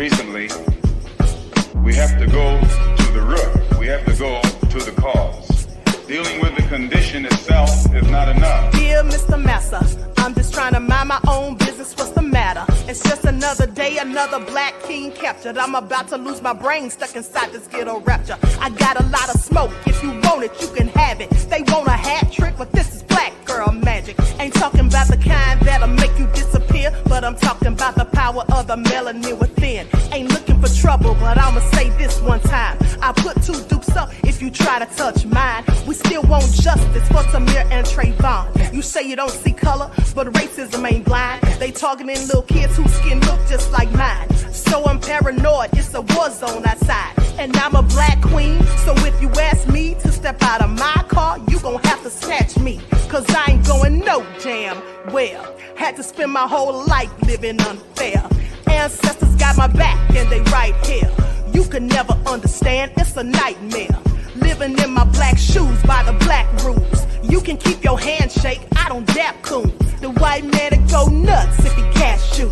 recently, we have to go to the root. We have to go to the cause. Dealing with the condition itself is not enough. Dear Mr. Massa, I'm just trying to mind my own business. What's the matter? It's just another day, another black king captured. I'm about to lose my brain, stuck inside this ghetto rapture. I got a lot of smoke. If you want it, you can have it. They want a hat trick, but this is black girl magic. Ain't talking about the kind that'll make you disappear, but I'm talking about the power of the melanin within. Ain't looking for trouble, but I'ma say this one time. I put two dukes up if you try to touch mine. We still want justice for Samir and Trayvon. You say you don't see color, but racism ain't blind. They targeting little kids whose skin look just like mine. So I'm paranoid, it's a war zone outside. And I'm a black queen, so if you ask me to step out of my car, you gon' have to snatch me. Cause I ain't going no damn well. Had to spend my whole life living unfair. Ancestors got my back and they right here. You can never understand, it's a nightmare. Living in my black shoes by the black rules. You can keep your handshake, I don't dap coon. The white man will go nuts if he cash you.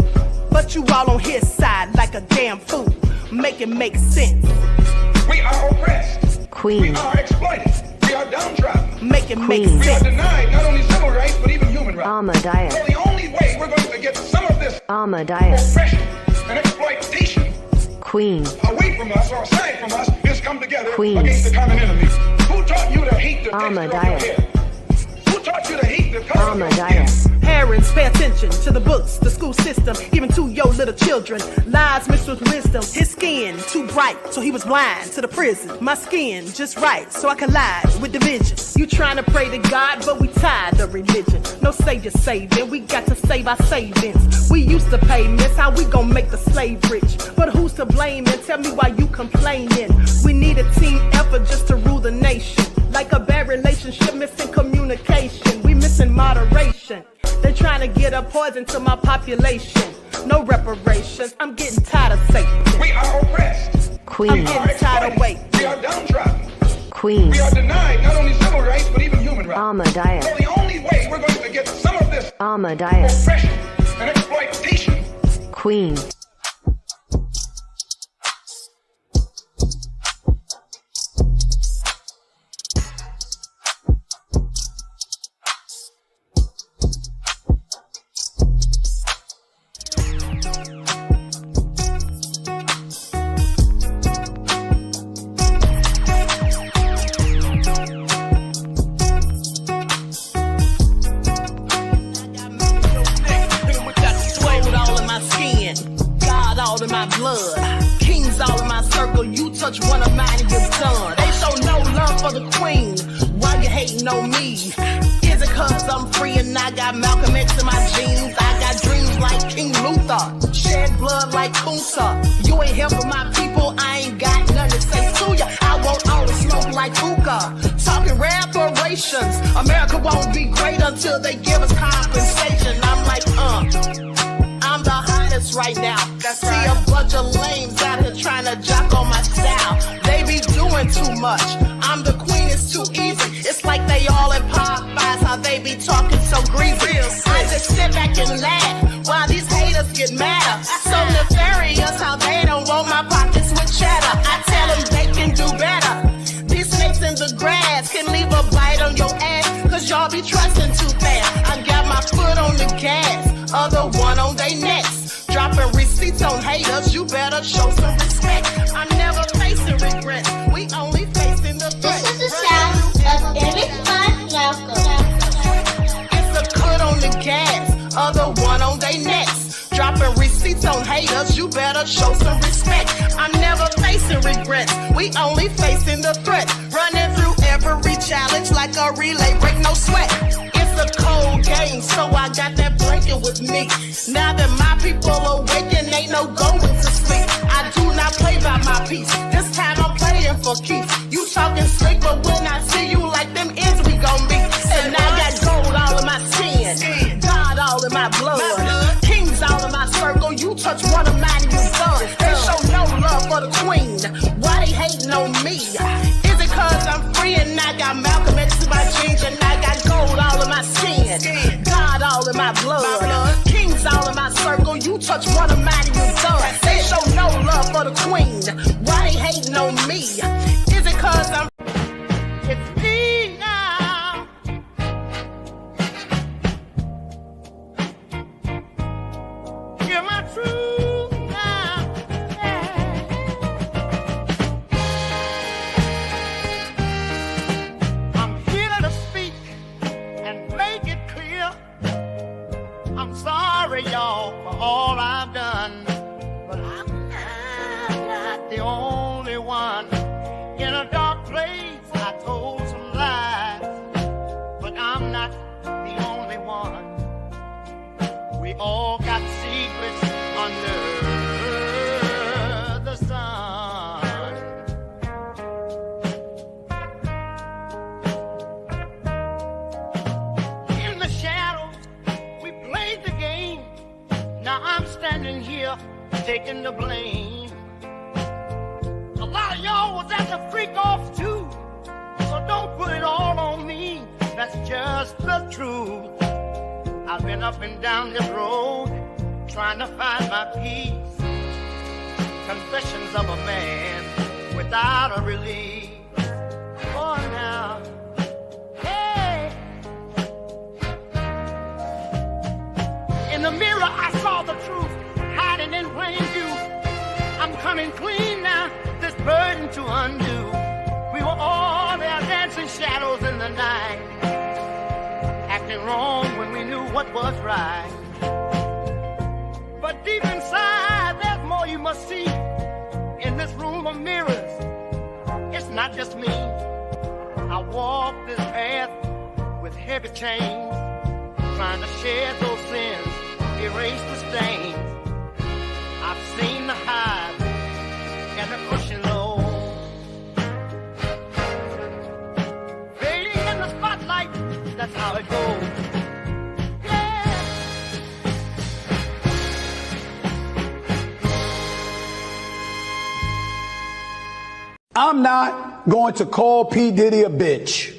But you all on his side like a damn fool. Make it make sense. We are oppressed. Queen. We are exploited. We are downtrodden. Make it make We are sense. denied not only civil rights but even human rights. Ahmadiyyah. So the only way we're going to get some of this Ahmadiyyah. oppression and exploitation Queen. away from us or aside from us is come together Queen. against the common enemy. Who taught you to hate the texture of your Ahmadiyyah. hair? Who taught you to hate the color of your skin? Ahmadiyyah. Parents, pay attention to the books, the school system, even to your little children. Lies mixed with wisdom. His skin too bright, so he was blind to the prison. My skin just right, so I collide with division. You trying to pray to God, but we tired of religion. No savior saving, we got to save our savings. We used to pay miss, how we gon' make the slave rich? But who's to blame and tell me why you complaining? We need a team effort just to rule the nation. Like a bad relationship, missing communication. We missing moderation. They're trying to get a poison to my population. No reparations, I'm getting tired of Satan. We are oppressed. Queen. I'm getting tired of waiting. We are downtrodden. Queen. We are denied not only civil rights but even human rights. Ahmadiyyah. So the only way we're going to get some of this Ahmadiyyah. oppression and exploitation. Queen. In my blood, kings all in my circle. You touch one of mine and you're done. They show no love for the queen. Why you hating on me? Is it cause I'm free and I got Malcolm X in my jeans? I got dreams like King Luther, shed blood like Kunsa. You ain't helping my people, I ain't got nothing to say to ya. I want all the smoke like hookah. Talking reparations, America won't be great until they give us compensation. I'm like, I'm the hottest right now. See a bunch of lames out here trying to jock on my style. They be doing too much. I'm the queen, it's too easy. It's like they all in Popeyes, how they be talking so greasy. I just sit back and laugh while these haters get mad. So nefarious how they don't want my pockets with cheddar. I tell them they can do better. These snakes in the grass can leave a bite on your ass, cause y'all be trusting too fast. I got my foot on the gas, other one on they necks. Dropping receipts on haters, you better show some respect. I'm never facing regrets, we only facing the threat. This is the sound of indictment. It's a cut on the gas, other one on they necks. Dropping receipts on haters, you better show some respect. I'm never facing regrets, we only facing the threat. Running through every challenge like a relay, break no sweat. It's a cold game, so I got that blanket with me. Now that my people awaken, ain't no going to sleep. I do not play by my piece, this time I'm playing for keeps. You talking slick, but when I see you like them ends, we gon' meet. And I got gold all in my skin, God all in my blood, kings all in my circle. You touch one of mine and you're done. They show no love for the queen, why they hating on me? Is it cause I'm free and I got Malcolm X in my jeans and I got gold all in my skin, God all in my blood, kings all in my circle. You touch one of mine and you're done. They show no Why they hating on me? Is it cause I'm... It's me now. You're my truth now. Yeah. I'm here to speak and make it clear. I'm sorry, y'all, for all I've done. But I'm not the only one. In a dark place, I told some lies. But I'm not the only one. We all got secrets under the sun. In the shadows, we played the game. Now I'm standing here taking the blame. A lot of y'all was at the freak off too, so don't put it all on me. That's just the truth. I've been up and down this road trying to find my peace. Confessions of a man without a release. Oh, now, hey. In the mirror, I saw the truth hiding in plain view. I'm coming clean now, this burden to undo. We were all there dancing shadows in the night, acting wrong when we knew what was right. But deep inside, there's more you must see. In this room of mirrors, it's not just me. I walk this path with heavy chains, trying to shed those sins, erase the stains. I've seen the highs and the crushing lows, fading in the spotlight, that's how it goes. Yeah. I'm not going to call P. Diddy a bitch.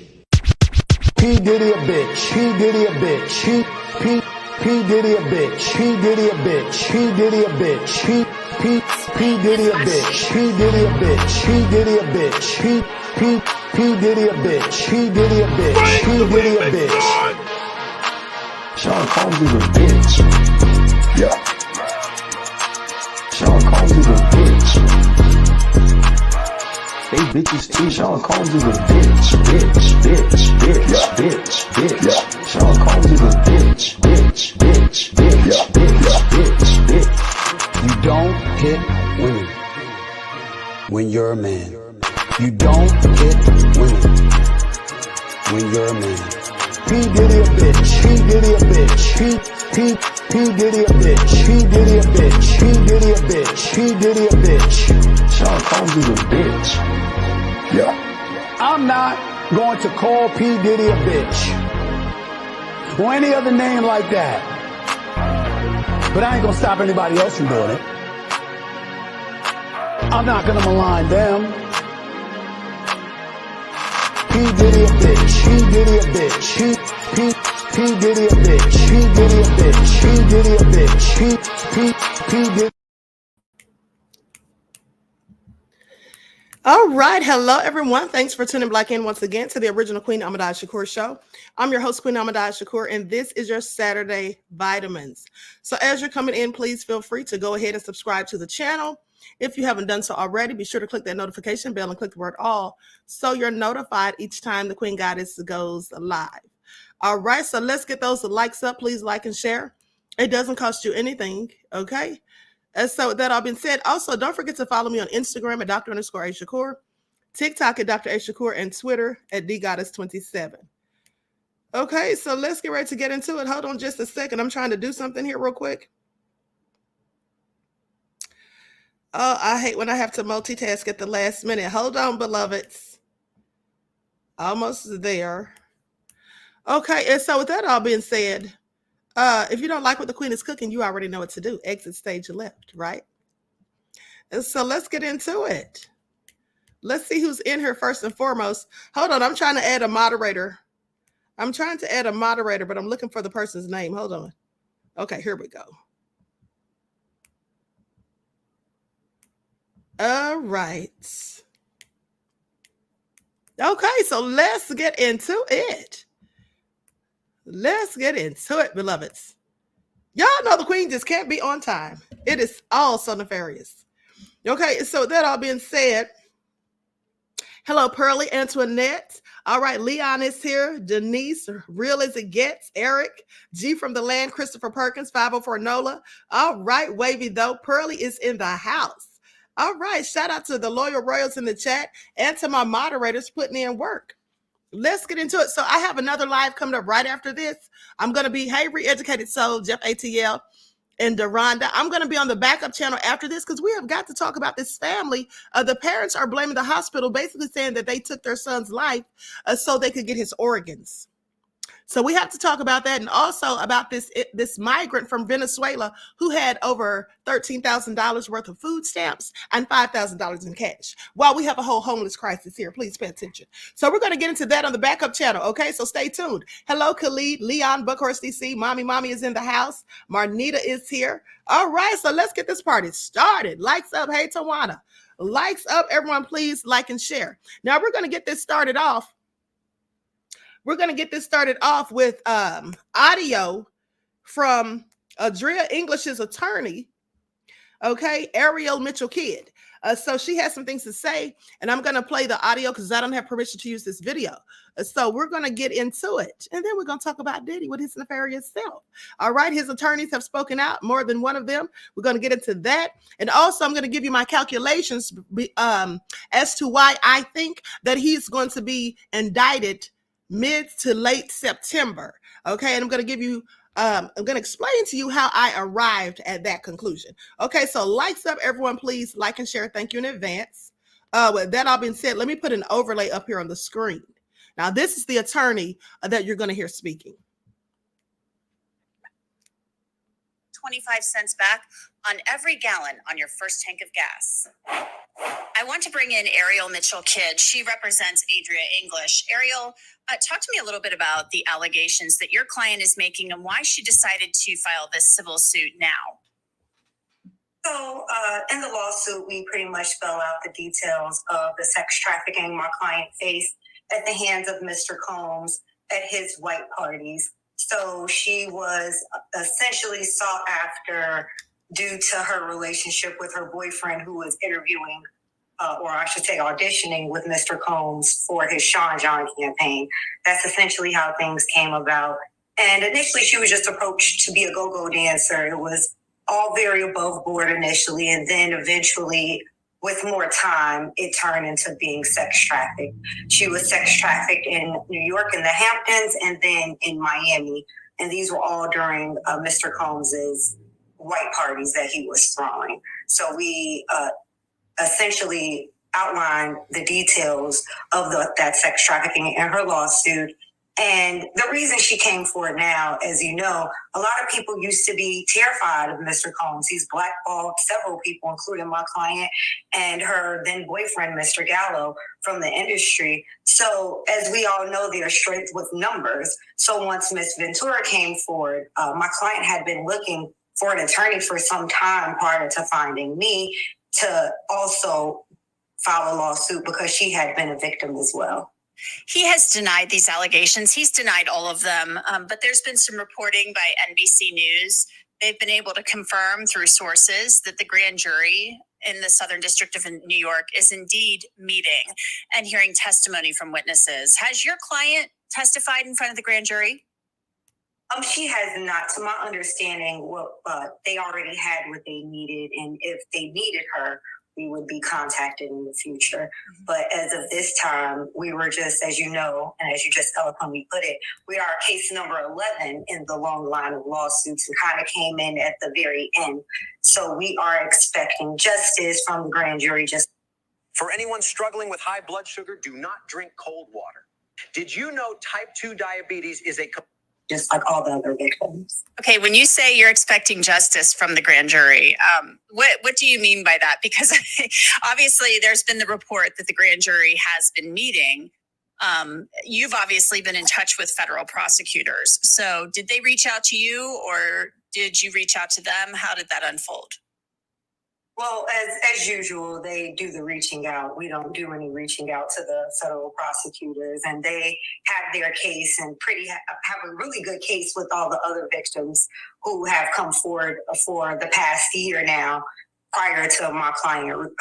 P. Diddy a bitch. P. Diddy a bitch. P. Diddy a bitch. P. Diddy a bitch. P. Diddy a bitch. P. Diddy a bitch. P. Diddy a bitch. P. Diddy a bitch. P. Diddy a bitch. P. Diddy a bitch. P. Diddy a bitch. Sean Combs is a bitch. Yeah. Sean Combs is a bitch. They bitches too. Sean Combs is a bitch. Yeah. Sean Combs is a bitch. Yeah. You don't hit women when you're a man. You don't hit women when you're a man. P. Diddy a bitch. P. Diddy a bitch. P. Diddy a bitch. P. Diddy a bitch. P. Diddy a bitch. P. Diddy a bitch. Sean Combs is a bitch. Yeah. I'm not going to call P. Diddy a bitch or any other name like that. But I ain't gonna stop anybody else from doing it. I'm not gonna malign them. P. Diddy a bitch. P. Diddy a bitch. P. Diddy a bitch. P. Diddy a bitch. P. Diddy a bitch. P. Diddy. All right. Hello, everyone. Thanks for tuning back in once again to the original Queen Ahmadiyyah Shakur show. I'm your host, Queen Ahmadiyyah Shakur, and this is your Saturday Vitamins. So as you're coming in, please feel free to go ahead and subscribe to the channel. If you haven't done so already, be sure to click that notification bell and click the word all so you're notified each time the Queen Goddess goes live. All right. So let's get those likes up. Please like and share. It doesn't cost you anything. Okay. And so with that all being said, also don't forget to follow me on Instagram at Dr._A_Shakur, TikTok at Dr. A Shakur, and Twitter at DGoddess27. Okay, so let's get ready to get into it. Hold on just a second. I'm trying to do something here real quick. Oh, I hate when I have to multitask at the last minute. Hold on, beloveds. Almost there. Okay, and so with that all being said, if you don't like what the Queen is cooking, you already know what to do. Exit stage left, right? And so let's get into it. Let's see who's in here first and foremost. Hold on, I'm trying to add a moderator. I'm trying to add a moderator, but I'm looking for the person's name. Hold on. Okay, here we go. All right. Okay, so let's get into it. Let's get into it, beloveds. Y'all know the queen just can't be on time. It is all so nefarious. Okay, so that all being said, hello, Pearly, Antoinette. All right, Leon is here. Denise, real as it gets. Eric, G from the land. Christopher Perkins, 504 NOLA. All right, Wavy though. Pearly is in the house. All right, shout out to the Loyal Royals in the chat and to my moderators putting in work. Let's get into it. So I have another live coming up right after this. I'm going to be, hey, Re-Educated Soul, Jeff ATL, and Deronda. I'm going to be on the backup channel after this because we have got to talk about this family. The parents are blaming the hospital, basically saying that they took their son's life so they could get his organs. So we have to talk about that, and also about this migrant from Venezuela who had over $13,000 worth of food stamps and $5,000 in cash. While we have a whole homeless crisis here, please pay attention. So we're going to get into that on the backup channel, okay? So stay tuned. Hello, Khalid, Leon, Buckhorst DC. Mommy is in the house. Marnita is here. All right, so let's get this party started. Lights up. Hey, Tawana. Lights up, everyone, please like and share. Now we're going to get this started off. We're going to get this started off with audio from Adria English's attorney, okay, Ariel Mitchell Kidd. So she has some things to say, and I'm going to play the audio because I don't have permission to use this video. So we're going to get into it, and then we're going to talk about Diddy with his nefarious self. All right, his attorneys have spoken out, more than one of them. We're going to get into that, and also I'm going to give you my calculations as to why I think that he's going to be indicted mid to late September. Okay, and I'm going to give you I'm going to explain to you how I arrived at that conclusion. Okay, so lights up, everyone, please like and share. Thank you in advance. With that all being said, let me put an overlay up here on the screen. Now, this is the attorney that you're going to hear speaking. 25 cents back on every gallon on your first tank of gas. I want to bring in Ariel Mitchell Kidd. She represents Adria English. Ariel, talk to me a little bit about the allegations that your client is making and why she decided to file this civil suit now. So in the lawsuit, we pretty much spell out the details of the sex trafficking my client faced at the hands of Mr. Combs at his white parties. So she was essentially sought after due to her relationship with her boyfriend, who was interviewing, or I should say auditioning with Mr. Combs for his Sean John campaign. That's essentially how things came about. And initially she was just approached to be a go-go dancer. It was all very above board initially, and then eventually, with more time, it turned into being sex trafficked. She was sex trafficked in New York in the Hamptons and then in Miami. And these were all during Mr. Combs's white parties that he was throwing. So we essentially outlined the details of that sex trafficking in her lawsuit. And the reason she came forward now, as you know, a lot of people used to be terrified of Mr. Combs. He's blackballed several people, including my client and her then boyfriend, Mr. Gallo, from the industry. So as we all know, they're straight with numbers. So once Ms. Ventura came forward, my client had been looking for an attorney for some time prior to finding me to also file a lawsuit because she had been a victim as well. He has denied these allegations. He's denied all of them. But there's been some reporting by NBC News. They've been able to confirm through sources that the grand jury in the Southern District of New York is indeed meeting and hearing testimony from witnesses. Has your client testified in front of the grand jury? She has not. To my understanding, they already had what they needed. And if they needed her, we would be contacted in the future. But as of this time, we were just, as you know, and as you just eloquently put it, we are case number 11 in the long line of lawsuits and kind of came in at the very end. So we are expecting justice from the grand jury. For anyone struggling with high blood sugar, do not drink cold water. Did you know type 2 diabetes is just like all the other victims. Okay, when you say you're expecting justice from the grand jury, what do you mean by that? Because obviously there's been the report that the grand jury has been meeting. You've obviously been in touch with federal prosecutors. So did they reach out to you or did you reach out to them? How did that unfold? Well, as usual, they do the reaching out. We don't do any reaching out to the federal prosecutors, and they have their case and have a really good case with all the other victims who have come forward for the past year now, prior to my client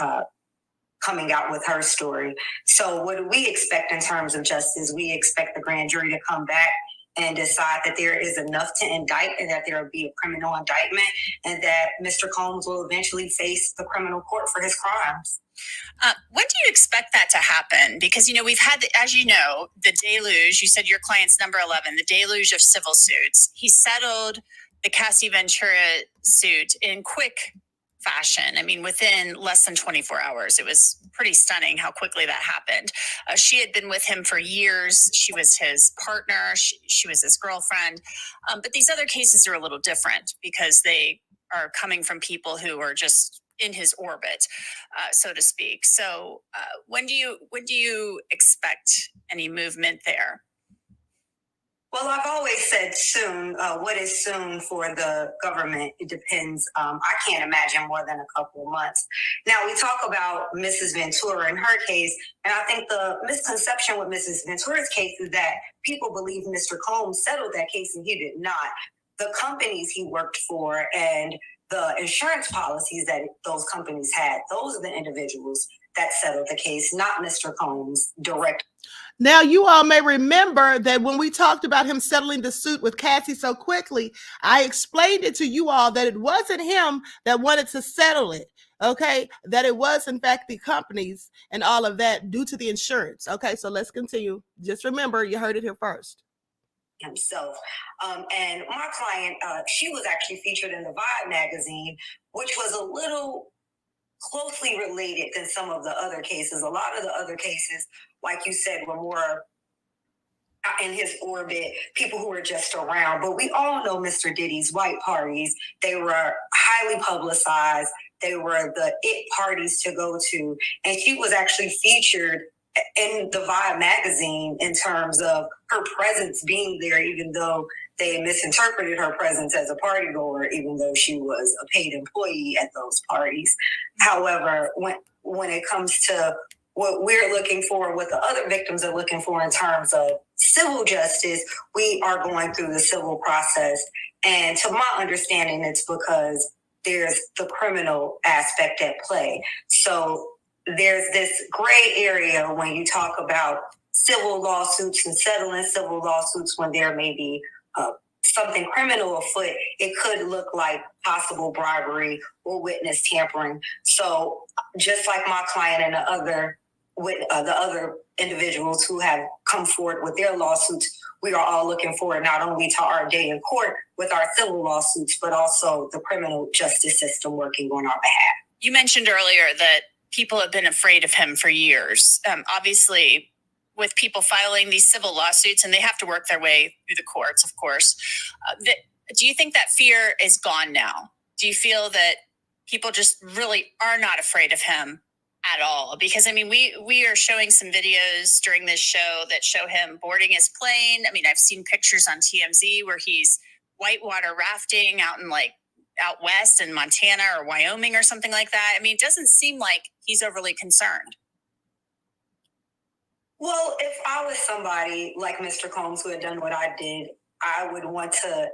coming out with her story. So what do we expect in terms of justice? We expect the grand jury to come back and decide that there is enough to indict and that there will be a criminal indictment and that Mr. Combs will eventually face the criminal court for his crimes. When do you expect that to happen? Because, we've had, as you know, the deluge, you said your client's number 11, the deluge of civil suits. He settled the Cassie Ventura suit in quick fashion. I mean, within less than 24 hours. It was pretty stunning how quickly that happened. She had been with him for years. She was his partner. She was his girlfriend. But these other cases are a little different because they are coming from people who are just in his orbit, so to speak. So when do you expect any movement there? Well, I've always said soon. What is soon for the government? It depends. I can't imagine more than a couple of months. Now, we talk about Mrs. Ventura and her case, and I think the misconception with Mrs. Ventura's case is that people believe Mr. Combs settled that case, and he did not. The companies he worked for and the insurance policies that those companies had, those are the individuals that settled the case, not Mr. Combs direct. Now, you all may remember that when we talked about him settling the suit with Cassie so quickly, I explained it to you all that it wasn't him that wanted to settle it, okay? That it was, in fact, the companies and all of that due to the insurance. Okay, so let's continue. Just remember, you heard it here first. Himself. And my client, she was actually featured in the Vibe magazine, which was a little closely related than some of the other cases. A lot of the other cases, like you said, were more in his orbit, people who were just around. But we all know Mr. Diddy's white parties. They were highly publicized. They were the it parties to go to. And she was actually featured in the Vibe magazine in terms of her presence being there, even though they misinterpreted her presence as a party goer, even though she was a paid employee at those parties. However, when it comes to what we're looking for, what the other victims are looking for in terms of civil justice, we are going through the civil process. And to my understanding, it's because there's the criminal aspect at play. So there's this gray area when you talk about civil lawsuits and settling civil lawsuits when there may be something criminal afoot. It could look like possible bribery or witness tampering. So just like my client and the other individuals who have come forward with their lawsuits, we are all looking forward not only to our day in court with our civil lawsuits, but also the criminal justice system working on our behalf. You mentioned earlier that people have been afraid of him for years. Obviously, with people filing these civil lawsuits, and they have to work their way through the courts, of course. Do you think that fear is gone now? Do you feel that people just really are not afraid of him at all? Because, I mean, we are showing some videos during this show that show him boarding his plane. I mean, I've seen pictures on TMZ where he's whitewater rafting out west in Montana or Wyoming or something like that. I mean, it doesn't seem like he's overly concerned. Well, if I was somebody like Mr. Combs who had done what I did, I would want to,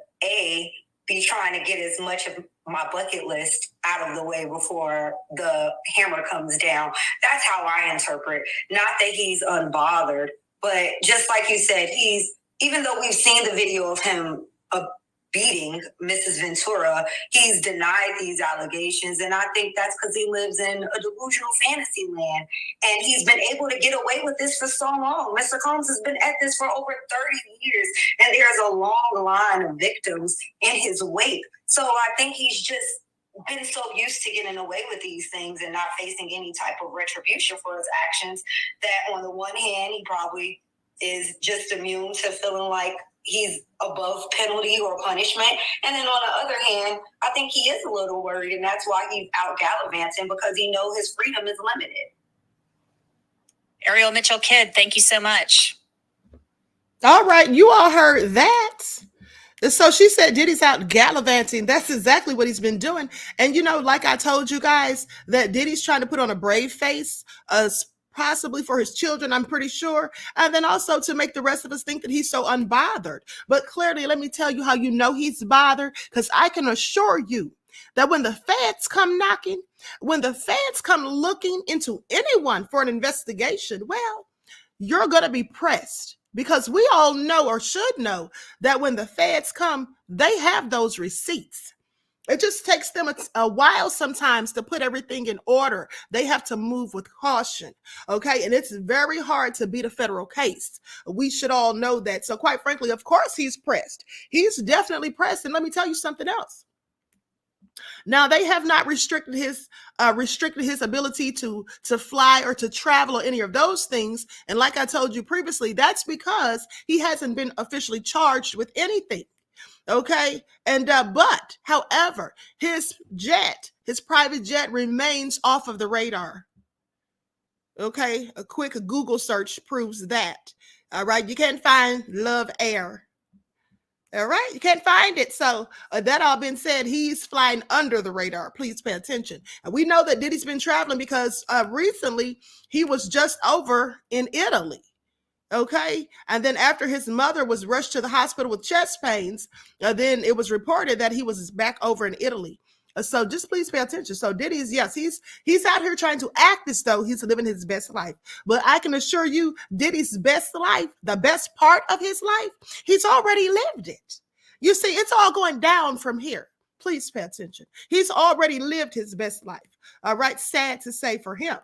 be trying to get as much of my bucket list out of the way before the hammer comes down. That's how I interpret. Not that he's unbothered, but just like you said, even though we've seen the video of him beating Mrs. Ventura, he's denied these allegations. And I think that's because he lives in a delusional fantasy land. And he's been able to get away with this for so long. Mr. Combs has been at this for over 30 years. And there's a long line of victims in his wake. So I think he's just been so used to getting away with these things and not facing any type of retribution for his actions that on the one hand, he probably is just immune to feeling like he's above penalty or punishment. And then on the other hand, I think he is a little worried, and that's why he's out gallivanting, because he knows his freedom is limited. Ariel Mitchell-Kidd, thank you so much. All right, you all heard that. So she said Diddy's out gallivanting. That's exactly what he's been doing. And, like I told you guys, that Diddy's trying to put on a brave face, possibly for his children, I'm pretty sure. And then also to make the rest of us think that he's so unbothered. But clearly, let me tell you how you know he's bothered, because I can assure you that when the feds come knocking, when the feds come looking into anyone for an investigation, well, you're going to be pressed, because we all know, or should know, that when the feds come, they have those receipts. It just takes them a while sometimes to put everything in order. They have to move with caution, okay? And it's very hard to beat a federal case. We should all know that. So quite frankly, of course he's pressed. He's definitely pressed. And let me tell you something else. Now, they have not restricted his ability to fly or to travel or any of those things. And like I told you previously, that's because he hasn't been officially charged with anything. Okay. And but however, his private jet remains off of the radar. Okay. A quick Google search proves that. All right. You can't find Love Air. All right, you can't find it. So that all being said, he's flying under the radar. Please pay attention. And we know that Diddy's been traveling because recently he was just over in Italy. Okay. And then after his mother was rushed to the hospital with chest pains, then it was reported that he was back over in Italy. So just please pay attention. So Diddy's, yes, he's out here trying to act as though he's living his best life. But I can assure you, Diddy's best life, the best part of his life, he's already lived it. You see, it's all going down from here. Please pay attention. He's already lived his best life. All right. Sad to say for him.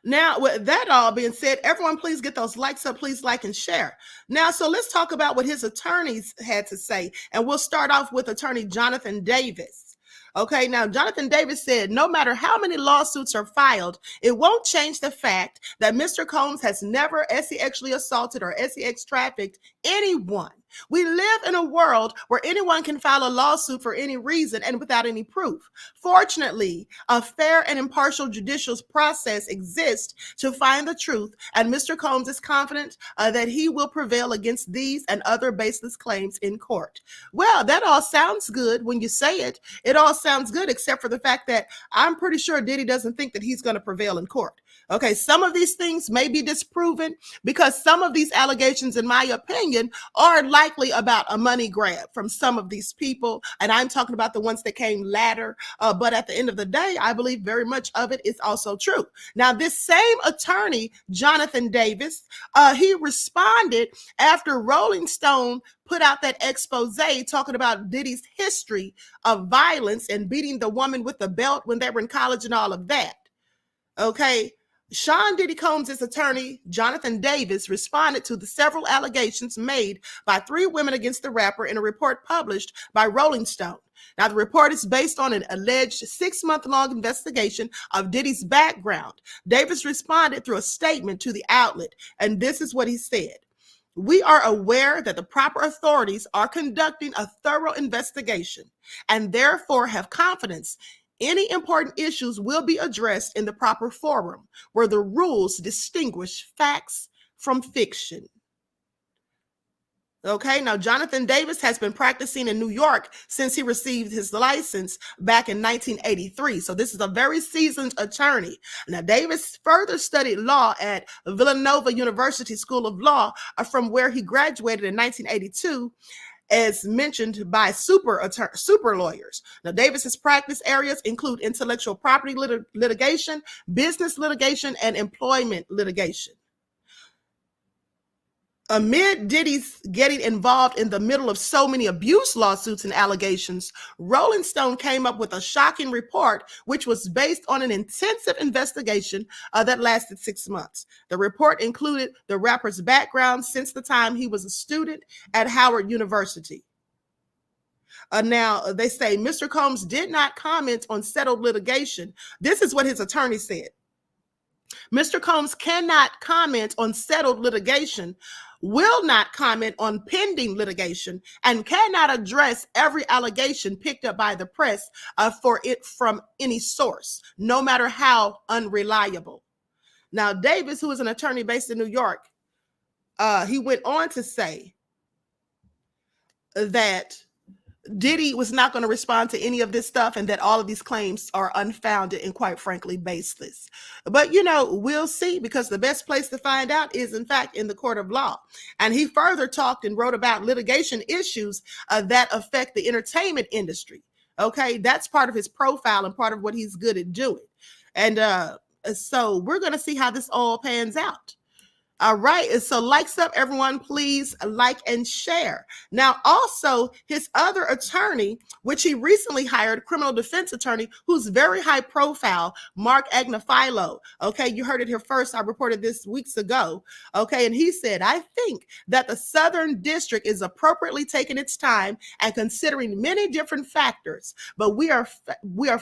Now, with that all being said, everyone, please get those likes up. Please like and share. Now, so let's talk about what his attorneys had to say. And we'll start off with attorney Jonathan Davis. Okay, now Jonathan Davis said, no matter how many lawsuits are filed, it won't change the fact that Mr. Combs has never sexually assaulted or sex trafficked anyone. We live in a world where anyone can file a lawsuit for any reason and without any proof. Fortunately, a fair and impartial judicial process exists to find the truth, and Mr. Combs is confident that he will prevail against these and other baseless claims in court. Well, that all sounds good when you say it. It all sounds good, except for the fact that I'm pretty sure Diddy doesn't think that he's going to prevail in court. Okay, some of these things may be disproven because some of these allegations, in my opinion, are likely about a money grab from some of these people. And I'm talking about the ones that came later. But at the end of the day, I believe very much of it is also true. Now, this same attorney, Jonathan Davis, he responded after Rolling Stone put out that expose talking about Diddy's history of violence and beating the woman with the belt when they were in college and all of that. Okay. Sean Diddy Combs' attorney, Jonathan Davis, responded to the several allegations made by 3 women against the rapper in a report published by Rolling Stone. Now, the report is based on an alleged 6-month-long investigation of Diddy's background. Davis responded through a statement to the outlet, and this is what he said. We are aware that the proper authorities are conducting a thorough investigation and therefore have confidence any important issues will be addressed in the proper forum where the rules distinguish facts from fiction. Okay, now Jonathan Davis has been practicing in New York since he received his license back in 1983. So this is a very seasoned attorney. Now, Davis further studied law at Villanova University School of Law, from where he graduated in 1982. As mentioned by super lawyers. Now, Davis's practice areas include intellectual property litigation, business litigation, and employment litigation. Amid Diddy's getting involved in the middle of so many abuse lawsuits and allegations, Rolling Stone came up with a shocking report, which was based on an intensive investigation that lasted 6 months. The report included the rapper's background since the time he was a student at Howard University. Now, they say Mr. Combs did not comment on settled litigation. This is what his attorney said. Mr. Combs cannot comment on settled litigation, will not comment on pending litigation, and cannot address every allegation picked up by the press for it from any source, no matter how unreliable. Now, Davis, who is an attorney based in New York, he went on to say, that Diddy was not going to respond to any of this stuff and that all of these claims are unfounded and quite frankly baseless. But, we'll see, because the best place to find out is, in fact, in the court of law. And he further talked and wrote about litigation issues that affect the entertainment industry. Okay, that's part of his profile and part of what he's good at doing. And so we're going to see how this all pans out. All right. So likes up, everyone, please like and share. Now, also his other attorney, which he recently hired, criminal defense attorney, who's very high profile, Mark Agnifilo. Okay. You heard it here first. I reported this weeks ago. Okay. And he said, I think that the Southern District is appropriately taking its time and considering many different factors, but we are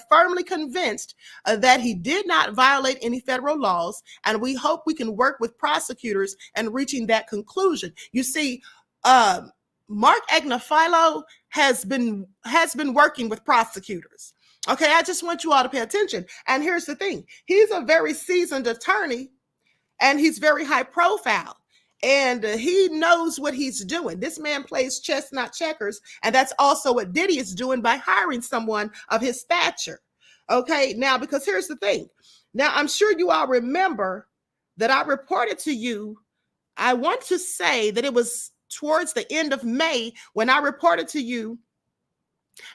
firmly convinced that he did not violate any federal laws. And we hope we can work with prosecutors and reaching that conclusion. You see, Mark Agnifilo has been working with prosecutors. Okay, I just want you all to pay attention. And here's the thing. He's a very seasoned attorney and he's very high profile. And he knows what he's doing. This man plays chess, not checkers. And that's also what Diddy is doing by hiring someone of his stature. Okay, now, because here's the thing. Now, I'm sure you all remember that I reported to you. I want to say that it was towards the end of May when I reported to you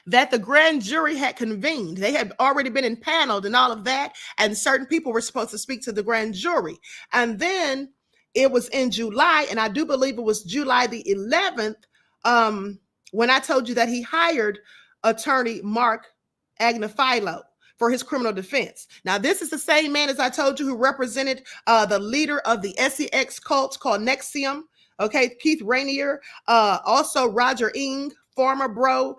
that the grand jury had convened. They had already been impaneled and all of that, and certain people were supposed to speak to the grand jury. And then it was in July, and I do believe it was July the 11th, when I told you that he hired attorney Mark Agnifilo for his criminal defense. Now, this is the same man, as I told you, who represented the leader of the SEX cult called NXIVM, okay, Keith Rainier, also Roger Ng, former bro,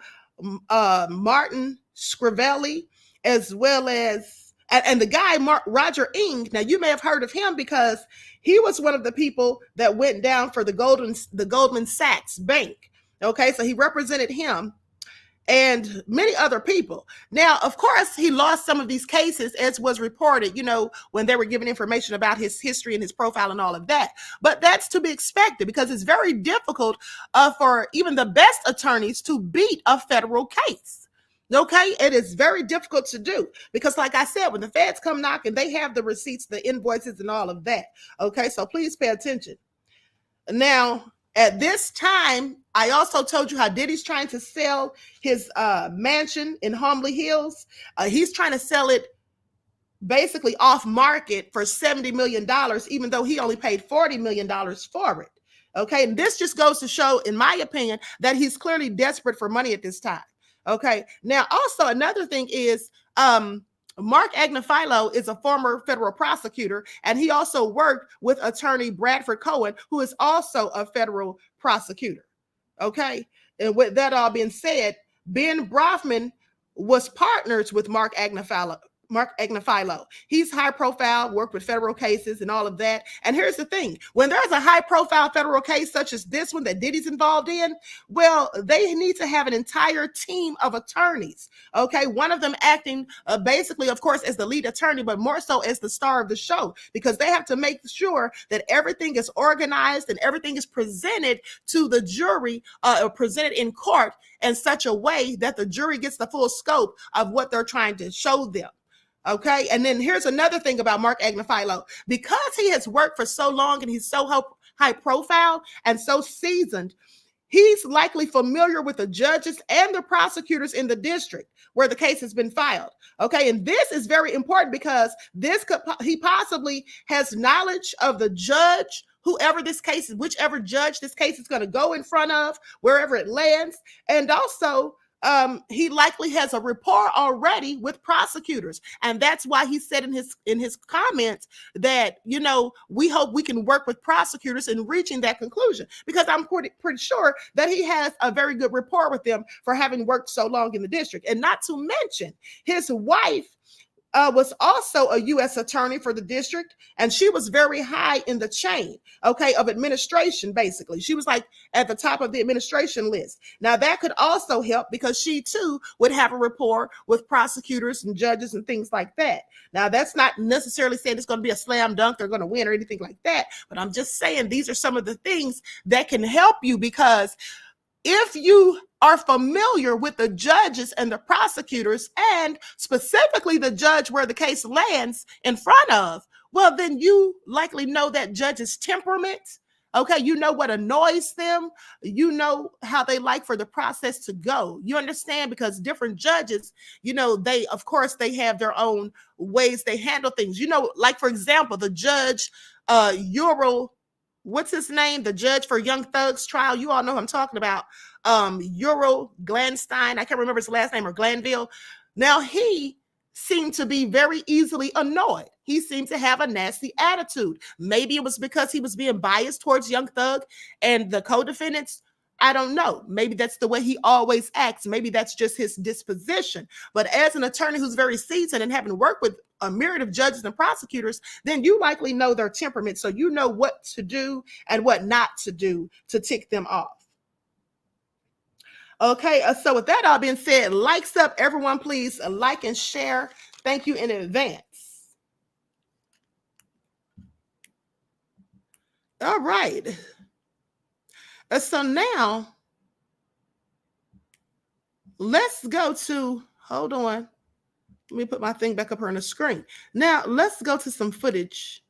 Martin Scrivelli, as well as, and the guy, Roger Ng, now you may have heard of him because he was one of the people that went down for the Goldman Sachs Bank, okay, so he represented him and many other people. Now, of course, he lost some of these cases, as was reported, when they were given information about his history and his profile and all of that. But that's to be expected because it's very difficult for even the best attorneys to beat a federal case. Okay, it is very difficult to do because, like I said, when the feds come knocking, they have the receipts, the invoices, and all of that. Okay, so please pay attention. Now, at this time, I also told you how Diddy's trying to sell his mansion in Homley Hills. He's trying to sell it basically off market for $70 million, even though he only paid $40 million for it. Okay, and this just goes to show, in my opinion, that he's clearly desperate for money at this time. Okay, now also another thing is, Mark Agnifilo is a former federal prosecutor, and he also worked with attorney Bradford Cohen, who is also a federal prosecutor. Okay, and with that all being said, Ben Brofman was partners with Mark Agnifilo. He's high profile, worked with federal cases and all of that. And here's the thing. When there's a high profile federal case such as this one that Diddy's involved in, well, they need to have an entire team of attorneys. Okay. One of them acting basically, of course, as the lead attorney, but more so as the star of the show, because they have to make sure that everything is organized and everything is presented to the jury or presented in court in such a way that the jury gets the full scope of what they're trying to show them. Okay. And then here's another thing about Mark Agnifilo. Because he has worked for so long and he's so high profile and so seasoned, he's likely familiar with the judges and the prosecutors in the district where the case has been filed. Okay. And this is very important because he possibly has knowledge of the judge, whoever this case is, whichever judge this case is going to go in front of, wherever it lands. And also, he likely has a rapport already with prosecutors. And that's why he said in his comments that, we hope we can work with prosecutors in reaching that conclusion, because I'm pretty sure that he has a very good rapport with them for having worked so long in the district. And not to mention, his wife was also a U.S. attorney for the district, and she was very high in the chain, okay, of administration, basically. She was like at the top of the administration list. Now, that could also help because she, too, would have a rapport with prosecutors and judges and things like that. Now, that's not necessarily saying it's going to be a slam dunk, they're going to win or anything like that, but I'm just saying these are some of the things that can help you because if you are familiar with the judges and the prosecutors, and specifically the judge where the case lands in front of, well, then you likely know that judge's temperament. Okay, you know what annoys them. You know how they like for the process to go. You understand? Because different judges, they, of course, they have their own ways they handle things. Like, for example, the judge, what's his name? The judge for Young Thug's trial. You all know who I'm talking about. Euro Glanstein. I can't remember his last name, or Glanville. Now, he seemed to be very easily annoyed. He seemed to have a nasty attitude. Maybe it was because he was being biased towards Young Thug and the co-defendants. I don't know. Maybe that's the way he always acts. Maybe that's just his disposition. But as an attorney who's very seasoned and having worked with a myriad of judges and prosecutors, then you likely know their temperament. So you know what to do and what not to do to tick them off. Okay, so with that all being said, likes up, everyone, please like and share. Thank you in advance. All right. So now let's go to, hold on. Let me put my thing back up here on the screen. Now let's go to some footage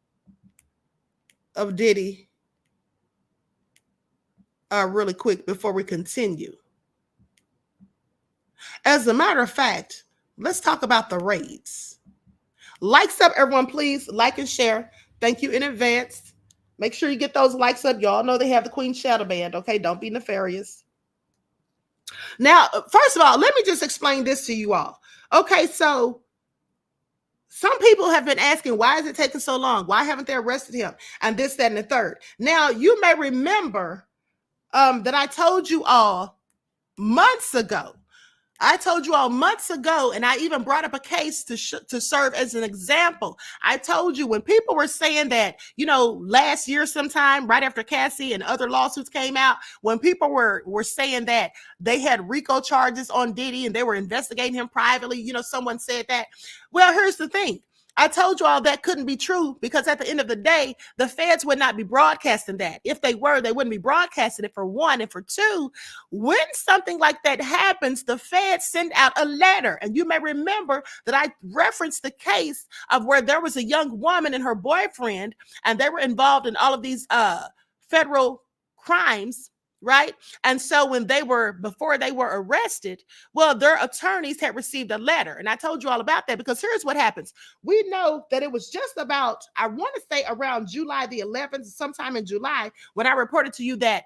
of Diddy really quick before we continue. As a matter of fact, let's talk about the raids. Likes up, everyone, please like and share. Thank you in advance. Make sure you get those likes up. Y'all know they have the Queen Shadow Band. Okay, don't be nefarious. Now, first of all, let me just explain this to you all. Okay, so some people have been asking, why is it taking so long? Why haven't they arrested him? And this, that, and the third. Now, you may remember that I told you all months ago, and I even brought up a case to serve as an example. I told you when people were saying that, last year sometime, right after Cassie and other lawsuits came out, when people were saying that they had RICO charges on Diddy and they were investigating him privately, someone said that. Well, here's the thing. I told you all that couldn't be true, because at the end of the day, the feds would not be broadcasting that. If they were, they wouldn't be broadcasting it, for one. And for two, when something like that happens, the feds send out a letter. And you may remember that I referenced the case of where there was a young woman and her boyfriend, and they were involved in all of these federal crimes. Right. And so before they were arrested, well, their attorneys had received a letter. And I told you all about that, because here's what happens. We know that it was just about, I want to say around July the 11th, sometime in July, when I reported to you that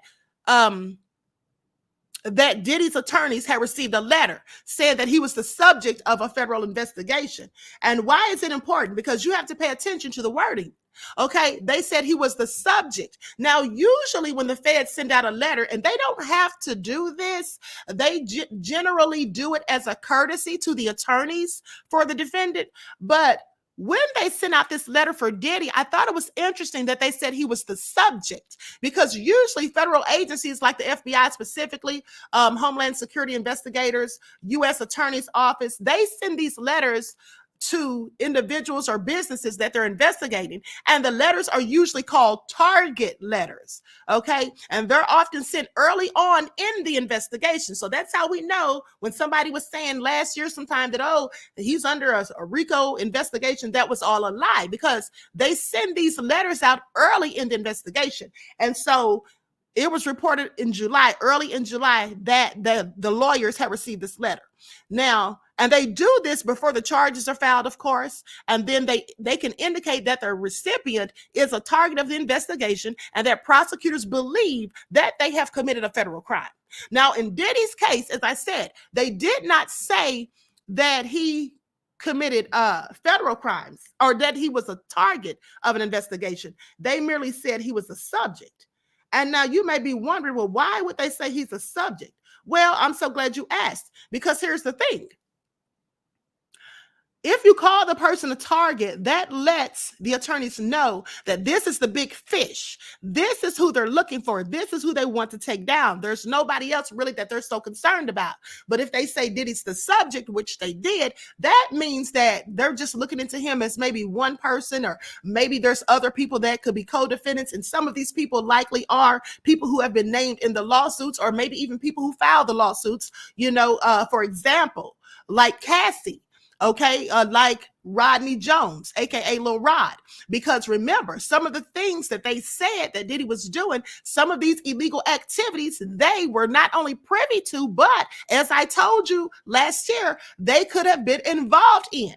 that Diddy's attorneys had received a letter saying that he was the subject of a federal investigation. And why is it important? Because you have to pay attention to the wording. Okay, they said he was the subject. Now, usually when the feds send out a letter, and they don't have to do this, they generally do it as a courtesy to the attorneys for the defendant. But when they sent out this letter for Diddy, I thought it was interesting that they said he was the subject, because usually federal agencies like the FBI, specifically Homeland Security investigators, U.S. Attorney's Office, they send these letters to individuals or businesses that they're investigating. And the letters are usually called target letters. Okay. And they're often sent early on in the investigation. So that's how we know when somebody was saying last year sometime that, oh, he's under a RICO investigation, that was all a lie, because they send these letters out early in the investigation. And so it was reported in July, early in July, that the lawyers had received this letter. Now, and they do this before the charges are filed, of course, and then they can indicate that the recipient is a target of the investigation and that prosecutors believe that they have committed a federal crime. Now, in Diddy's case, as I said, they did not say that he committed federal crimes or that he was a target of an investigation. They merely said he was a subject. And now you may be wondering, well, why would they say he's a subject? Well, I'm so glad you asked, because here's the thing. If you call the person a target, that lets the attorneys know that this is the big fish. This is who they're looking for. This is who they want to take down. There's nobody else really that they're so concerned about. But if they say Diddy's the subject, which they did, that means that they're just looking into him as maybe one person, or maybe there's other people that could be co-defendants. And some of these people likely are people who have been named in the lawsuits, or maybe even people who filed the lawsuits, for example, like Cassie. Okay, like Rodney Jones, aka Lil Rod, because remember, some of the things that they said that Diddy was doing, some of these illegal activities, they were not only privy to, but as I told you last year, they could have been involved in.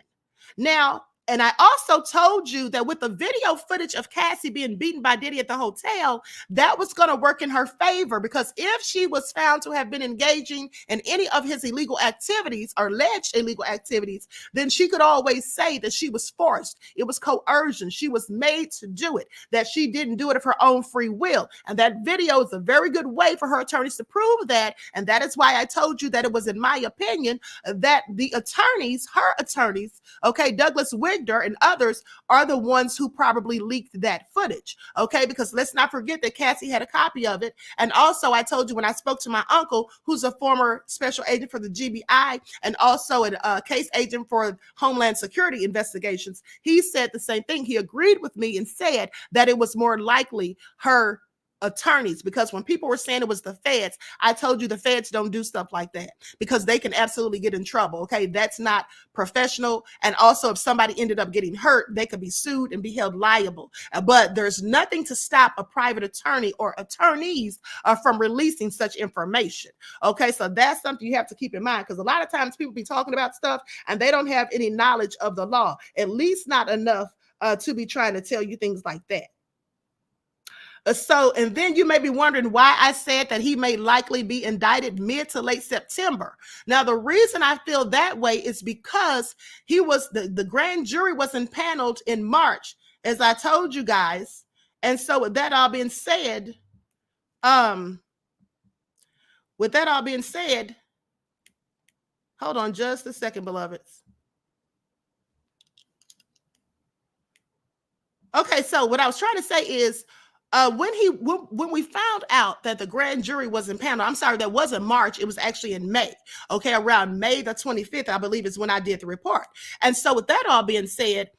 Now, and I also told you that with the video footage of Cassie being beaten by Diddy at the hotel, that was going to work in her favor, because if she was found to have been engaging in any of his illegal activities or alleged illegal activities, then she could always say that she was forced. It was coercion. She was made to do it, that she didn't do it of her own free will. And that video is a very good way for her attorneys to prove that. And that is why I told you that it was, in my opinion, that the attorneys, her attorneys, okay, Douglas Wigner and others are the ones who probably leaked that footage, okay? Because let's not forget that Cassie had a copy of it. And also, I told you when I spoke to my uncle, who's a former special agent for the GBI and also a case agent for Homeland Security investigations, he said the same thing. He agreed with me and said that it was more likely her attorneys, because when people were saying it was the feds, I told you the feds don't do stuff like that, because they can absolutely get in trouble. Okay, that's not professional. And also, if somebody ended up getting hurt, they could be sued and be held liable. But there's nothing to stop a private attorney or attorneys from releasing such information. Okay, so that's something you have to keep in mind, because a lot of times people be talking about stuff and they don't have any knowledge of the law, at least not enough to be trying to tell you things like that. So, and then you may be wondering why I said that he may likely be indicted mid to late September. Now, the reason I feel that way is because he was, the grand jury was impaneled in March, as I told you guys. And so with that all being said, hold on just a second, beloveds. Okay, so what I was trying to say is, when we found out that the grand jury was impaneled, I'm sorry, that wasn't March, it was actually in May. Okay, around May the 25th, I believe, is when I did the report. And so with that all being said,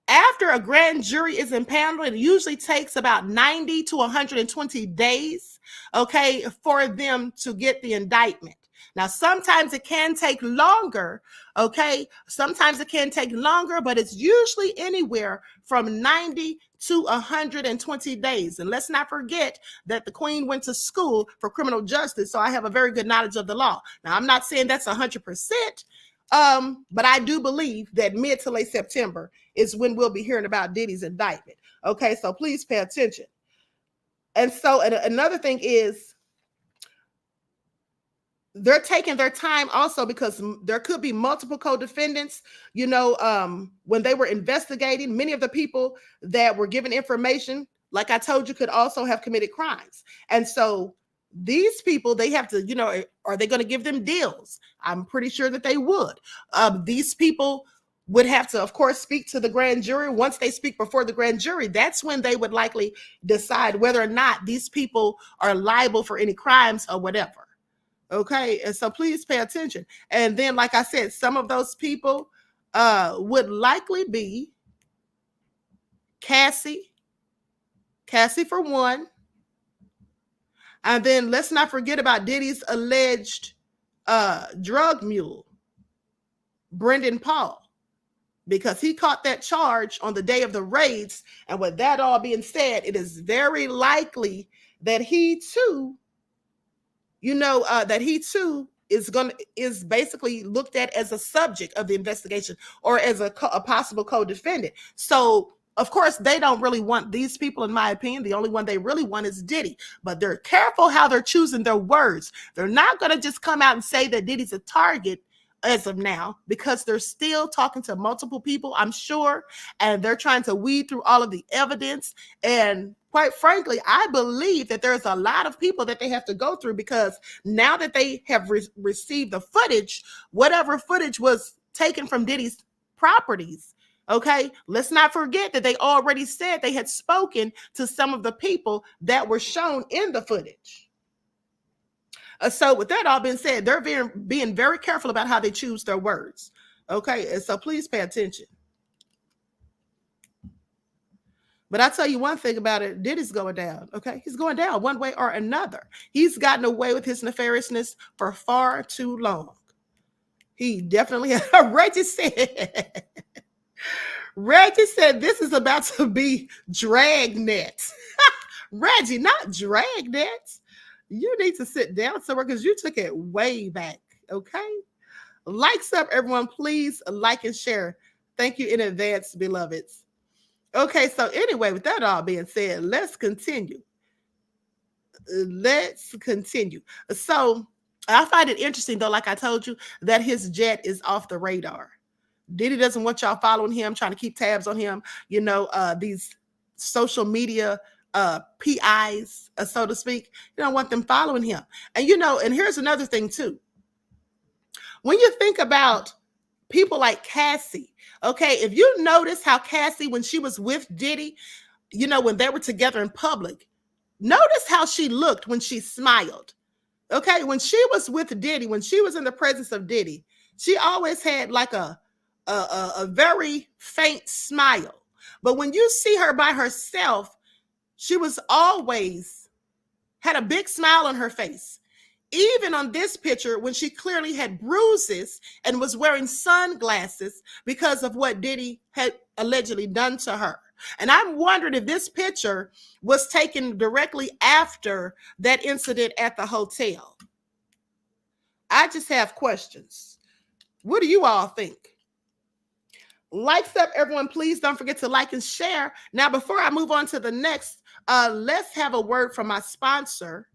after a grand jury is impaneled, it usually takes about 90 to 120 days, okay, for them to get the indictment. Now, sometimes it can take longer, okay? Sometimes it can take longer, but it's usually anywhere from 90 to 120 days. And let's not forget that the Queen went to school for criminal justice, so I have a very good knowledge of the law. Now, I'm not saying that's 100%, but I do believe that mid to late September is when we'll be hearing about Diddy's indictment. Okay, so please pay attention. And so another thing is, they're taking their time also because there could be multiple co-defendants. When they were investigating, many of the people that were given information, like I told you, could also have committed crimes. And so these people, they have to, are they going to give them deals? I'm pretty sure that they would. These people would have to, of course, speak to the grand jury. Once they speak before the grand jury, that's when they would likely decide whether or not these people are liable for any crimes or whatever. Okay, and so please pay attention. And then, like I said, some of those people would likely be Cassie for one. And then let's not forget about Diddy's alleged drug mule, Brendan Paul, because he caught that charge on the day of the raids. And with that all being said, it is very likely that he too, is basically looked at as a subject of the investigation or as a possible co-defendant. So, of course, they don't really want these people, in my opinion. The only one they really want is Diddy. But they're careful how they're choosing their words. They're not going to just come out and say that Diddy's a target as of now, because they're still talking to multiple people, I'm sure, and they're trying to weed through all of the evidence. And quite frankly, I believe that there's a lot of people that they have to go through, because now that they have received the footage, whatever footage was taken from Diddy's properties. Okay, let's not forget that they already said they had spoken to some of the people that were shown in the footage. So with that all being said, they're being very careful about how they choose their words. Okay, and so please pay attention. But I tell you one thing about it, Diddy's going down. Okay, he's going down one way or another. He's gotten away with his nefariousness for far too long. He definitely, Reggie said, this is about to be dragnet. Reggie, not dragnet. You need to sit down somewhere because you took it way back. Okay. Likes up, everyone. Please like and share. Thank you in advance, beloveds. Okay. So anyway, with that all being said, let's continue. So I find it interesting, though, like I told you, that his jet is off the radar. Diddy doesn't want y'all following him, trying to keep tabs on him. You know, these social media PIs, so to speak. You don't want them following him. And, you know, and here's another thing, too. When you think about people like Cassie, okay, if you notice how Cassie, when she was with Diddy, you know, when they were together in public, notice how she looked when she smiled. Okay, when she was with Diddy, when she was in the presence of Diddy, she always had like a very faint smile. But when you see her by herself, she was always had a big smile on her face. Even on this picture, when she clearly had bruises and was wearing sunglasses because of what Diddy had allegedly done to her. And I'm wondering if this picture was taken directly after that incident at the hotel. I just have questions. What do you all think? Likes up, everyone. Please don't forget to like and share. Now, before I move on to the next, let's have a word from my sponsor.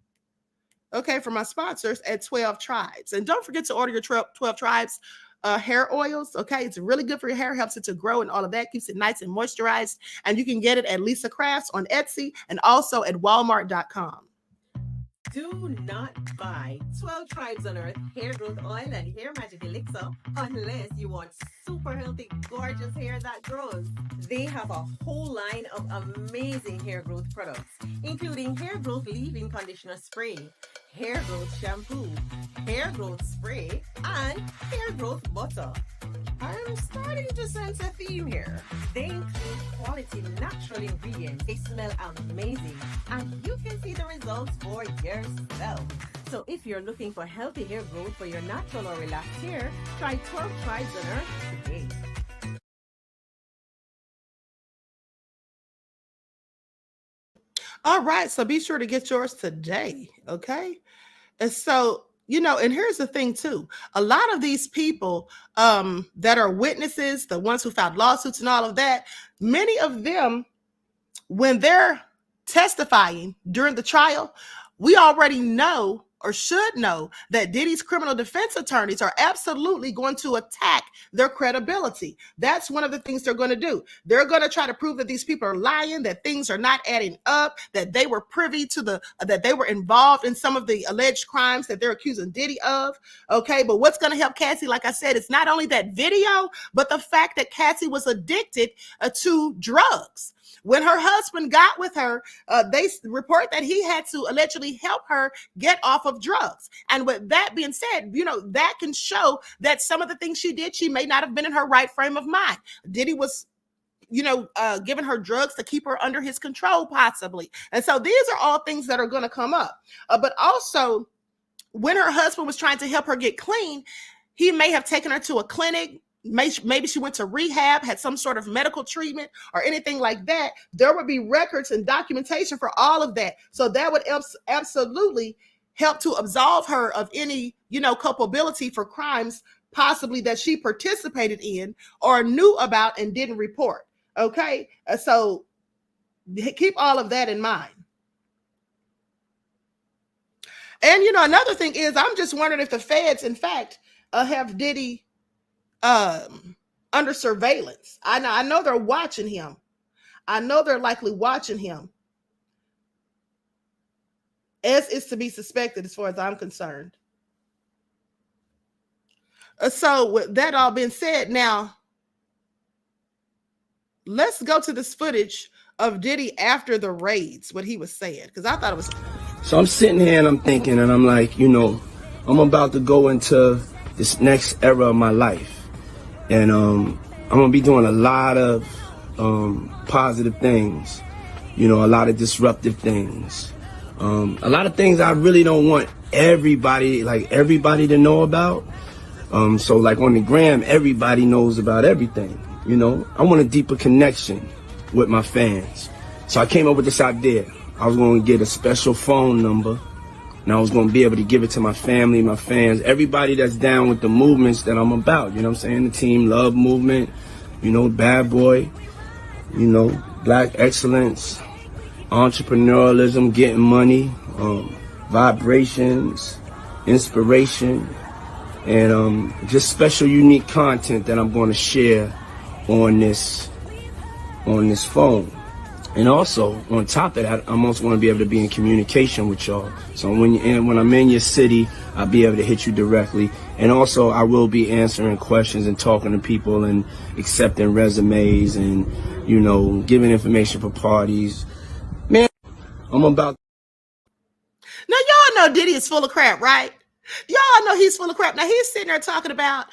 Okay, from my sponsors at 12 Tribes. And don't forget to order your 12 Tribes hair oils. Okay, it's really good for your hair, helps it to grow and all of that, keeps it nice and moisturized. And you can get it at Lisa Crafts on Etsy and also at Walmart.com. Do not buy 12 Tribes on Earth hair growth oil and hair magic elixir unless you want super healthy, gorgeous hair that grows. They have a whole line of amazing hair growth products, including hair growth leave-in conditioner spray, hair growth shampoo, hair growth spray, and hair growth butter. I'm starting to sense a theme here. They include quality natural ingredients. They smell amazing, and you can see the results for yourself. So if you're looking for healthy hair growth for your natural or relaxed hair, try 12 Tribes on Earth today. All right, so be sure to get yours today, okay? And so, you know, and here's the thing too. A lot of these people that are witnesses, the ones who filed lawsuits and all of that, many of them, when they're testifying during the trial, we already know or should know that Diddy's criminal defense attorneys are absolutely going to attack their credibility. That's one of the things they're going to do. They're going to try to prove that these people are lying, that things are not adding up, that they were privy to that they were involved in some of the alleged crimes that they're accusing Diddy of. Okay, but what's going to help Cassie, like I said, it's not only that video, but the fact that Cassie was addicted to drugs. When her husband got with her, they report that he had to allegedly help her get off of drugs. And with that being said, you know, that can show that some of the things she did, she may not have been in her right frame of mind. Diddy was, you know, giving her drugs to keep her under his control, possibly. And so these are all things that are going to come up. But also, when her husband was trying to help her get clean, he may have taken her to a clinic. Maybe she went to rehab, had some sort of medical treatment or anything like that. There would be records and documentation for all of that. So that would absolutely help to absolve her of any, you know, culpability for crimes possibly that she participated in or knew about and didn't report. Okay, so keep all of that in mind. And, you know, another thing is, I'm just wondering if the feds, in fact, have Diddy under surveillance. I know they're watching him. I know they're likely watching him, as is to be suspected as far as I'm concerned. So with that all being said, now let's go to this footage of Diddy after the raids, what he was saying, because I thought it was. So I'm sitting here and I'm thinking, and I'm like, you know, I'm about to go into this next era of my life, and I'm gonna be doing a lot of positive things, you know, a lot of disruptive things, a lot of things I really don't want everybody to know about. So like on the gram, everybody knows about everything, you know. I want a deeper connection with my fans. So I came up with this idea. I was going to get a special phone number, and I was going to be able to give it to my family, my fans, everybody that's down with the movements that I'm about, you know what I'm saying? The Team Love movement, you know, Bad Boy, you know, Black excellence, entrepreneurialism, getting money, vibrations, inspiration, and just special, unique content that I'm going to share on this phone. And also, on top of that, I'm also going to be able to be in communication with y'all. So when I'm in your city, I'll be able to hit you directly. And also, I will be answering questions and talking to people and accepting resumes and, you know, giving information for parties. Man, I'm about. Now, y'all know Diddy is full of crap, right? Y'all know he's full of crap. Now, he's sitting there talking about,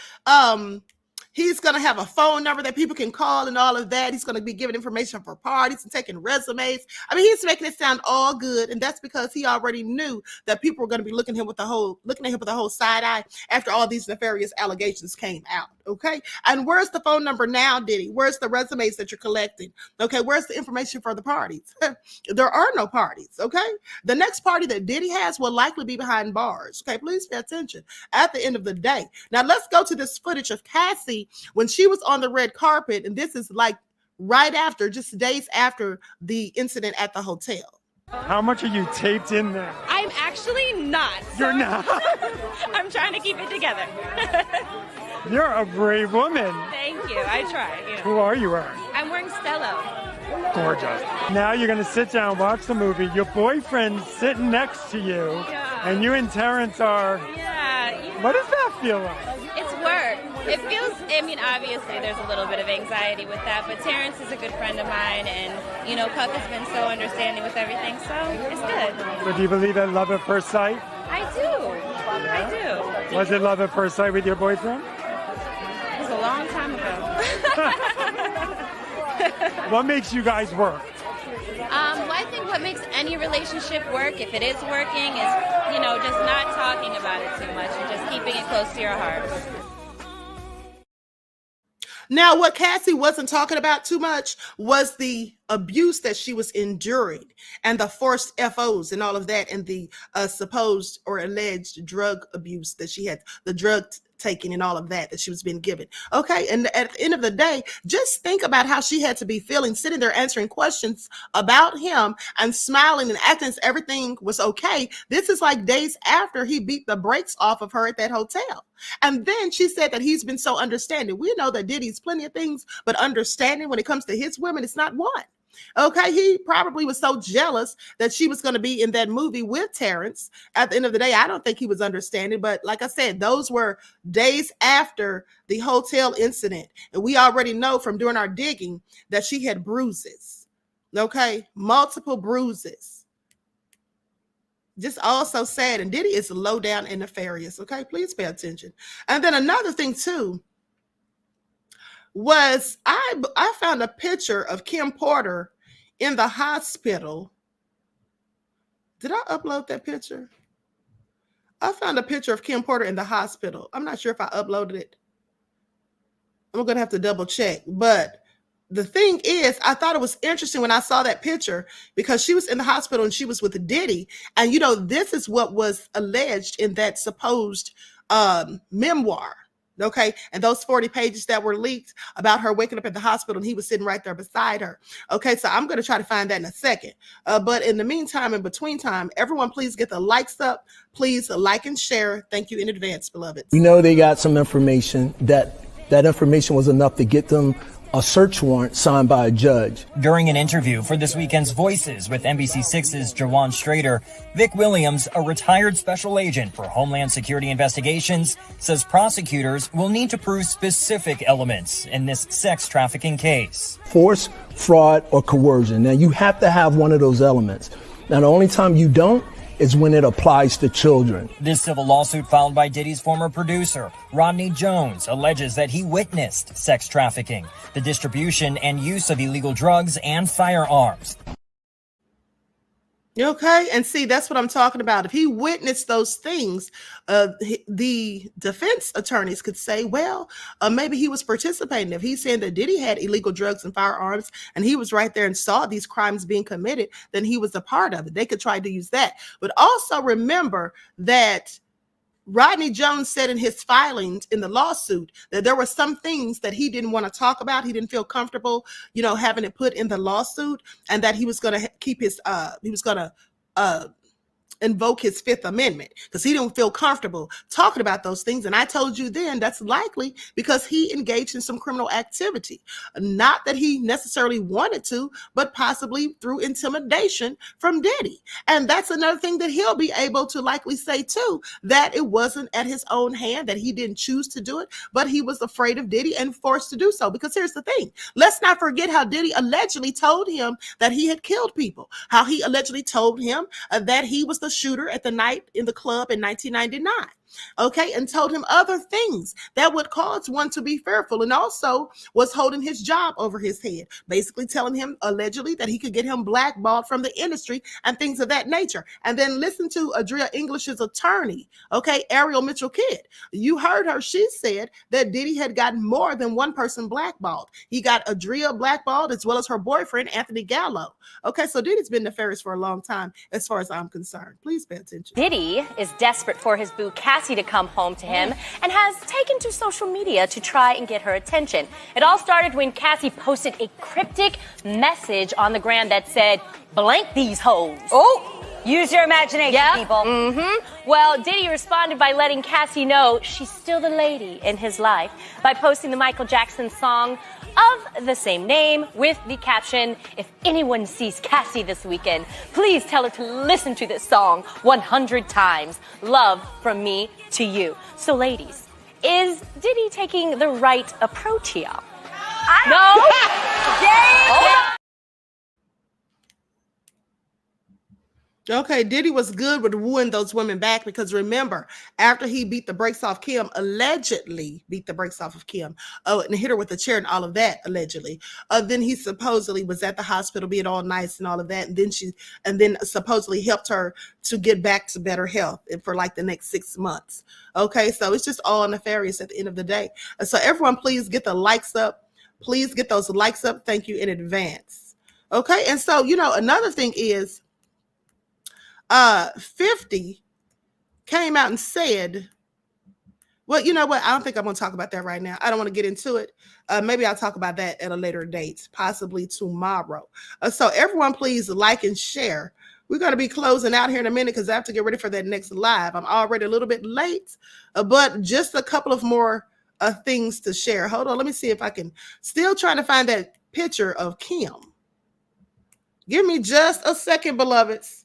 he's going to have a phone number that people can call and all of that. He's going to be giving information for parties and taking resumes. I mean, he's making it sound all good. And that's because he already knew that people were going to be looking at him with the whole side eye after all these nefarious allegations came out. Okay. And where's the phone number now, Diddy? Where's the resumes that you're collecting? Okay. Where's the information for the parties? There are no parties. Okay. The next party that Diddy has will likely be behind bars. Okay. Please pay attention at the end of the day. Now let's go to this footage of Cassie when she was on the red carpet, and this is like right after, just days after the incident at the hotel. How much are you taped in there? I'm actually not. You're not? I'm trying to keep it together. You're a brave woman. Thank you. I try. You know. Who are you wearing? I'm wearing Stello. Gorgeous. Now you're going to sit down, watch the movie. Your boyfriend's sitting next to you, and you and Terrence are... Yeah. What does that feel like? It's work. It feels, I mean, obviously there's a little bit of anxiety with that, but Terrence is a good friend of mine, and, you know, Puck has been so understanding with everything, so it's good. So do you believe in love at first sight? I do. I do. Was it love at first sight with your boyfriend? It was a long time ago. What makes you guys work? Well, I think what makes any relationship work, if it is working, is, you know, just not talking about it too much and just keeping it close to your heart. Now, what Cassie wasn't talking about too much was the abuse that she was enduring and the forced FOs and all of that, and the supposed or alleged drug abuse that she had, the drug taking and all of that she was being given. Okay. And at the end of the day, just think about how she had to be feeling, sitting there answering questions about him and smiling and acting as everything was okay. This is like days after he beat the brakes off of her at that hotel. And then she said that he's been so understanding. We know that Diddy's plenty of things, but understanding when it comes to his women, it's not one. Okay, he probably was so jealous that she was going to be in that movie with Terrence. At the end of the day, I don't think he was understanding. But like I said, those were days after the hotel incident. And we already know from doing our digging that she had bruises. Okay, multiple bruises. Just all so sad. And Diddy is low down and nefarious. Okay, please pay attention. And then another thing too was I found a picture of Kim Porter in the hospital. Did I upload that picture? I found a picture of Kim Porter in the hospital. I'm not sure if I uploaded it. I'm going to have to double check. But the thing is, I thought it was interesting when I saw that picture because she was in the hospital and she was with Diddy. And, you know, this is what was alleged in that supposed memoir. Okay. And those 40 pages that were leaked about her waking up at the hospital and he was sitting right there beside her. Okay. So I'm going to try to find that in a second. But in the meantime, in between time, everyone, please get the likes up. Please like and share. Thank you in advance, beloveds. We know they got some information that information was enough to get them a search warrant signed by a judge. During an interview for this weekend's Voices with NBC6's Jawan Strader, Vic Williams, a retired special agent for Homeland Security investigations, says prosecutors will need to prove specific elements in this sex trafficking case. Force, fraud, or coercion. Now, you have to have one of those elements. Now, the only time you don't is when it applies to children. This civil lawsuit filed by Diddy's former producer, Rodney Jones, alleges that he witnessed sex trafficking, the distribution and use of illegal drugs and firearms. Okay, and see, that's what I'm talking about. If he witnessed those things, the defense attorneys could say, well, maybe he was participating. If he's saying that Diddy had illegal drugs and firearms and he was right there and saw these crimes being committed, then he was a part of it. They could try to use that. But also remember that Rodney Jones said in his filings in the lawsuit that there were some things that he didn't want to talk about. He didn't feel comfortable, having it put in the lawsuit, and that he was going to keep his, invoke his Fifth Amendment because he didn't feel comfortable talking about those things. And I told you then that's likely because he engaged in some criminal activity. Not that he necessarily wanted to, but possibly through intimidation from Diddy. And that's another thing that he'll be able to likely say too, that it wasn't at his own hand, that he didn't choose to do it, but he was afraid of Diddy and forced to do so. Because here's the thing, let's not forget how Diddy allegedly told him that he had killed people, how he allegedly told him that he was the shooter at the night in the club in 1999. Okay, and told him other things that would cause one to be fearful, and also was holding his job over his head, basically telling him allegedly that he could get him blackballed from the industry and things of that nature. And then listen to Adria English's attorney, okay, Ariel Mitchell Kidd. You heard her. She said that Diddy had gotten more than one person blackballed. He got Adria blackballed as well as her boyfriend, Anthony Gallo. Okay, so Diddy's been nefarious for a long time as far as I'm concerned. Please pay attention. Diddy is desperate for his boo Cassie to come home to him and has taken to social media to try and get her attention. It all started when Cassie posted a cryptic message on the gram that said, "Blank these hoes." Oh, use your imagination, people. Mm-hmm. Well, Diddy responded by letting Cassie know she's still the lady in his life by posting the Michael Jackson song of the same name with the caption, "If anyone sees Cassie this weekend, please tell her to listen to this song 100 times. Love from me to you." So ladies, is Diddy taking the right approach here? Okay, Diddy was good with wooing those women back because remember, after he beat the brakes off Kim, allegedly beat the brakes off of Kim, and hit her with a chair and all of that, allegedly. Then he supposedly was at the hospital being all nice and all of that, and then supposedly helped her to get back to better health for like the next 6 months. Okay, so it's just all nefarious at the end of the day. So everyone, please get the likes up. Please get those likes up. Thank you in advance. Okay, and so another thing is, 50 came out and said, well, you know what? I don't think I'm going to talk about that right now. I don't want to get into it. Maybe I'll talk about that at a later date, possibly tomorrow. So everyone, please like and share. We're going to be closing out here in a minute because I have to get ready for that next live. I'm already a little bit late, but just a couple of more things to share. Hold on. Let me see if I can still trying to find that picture of Kim. Give me just a second, beloveds.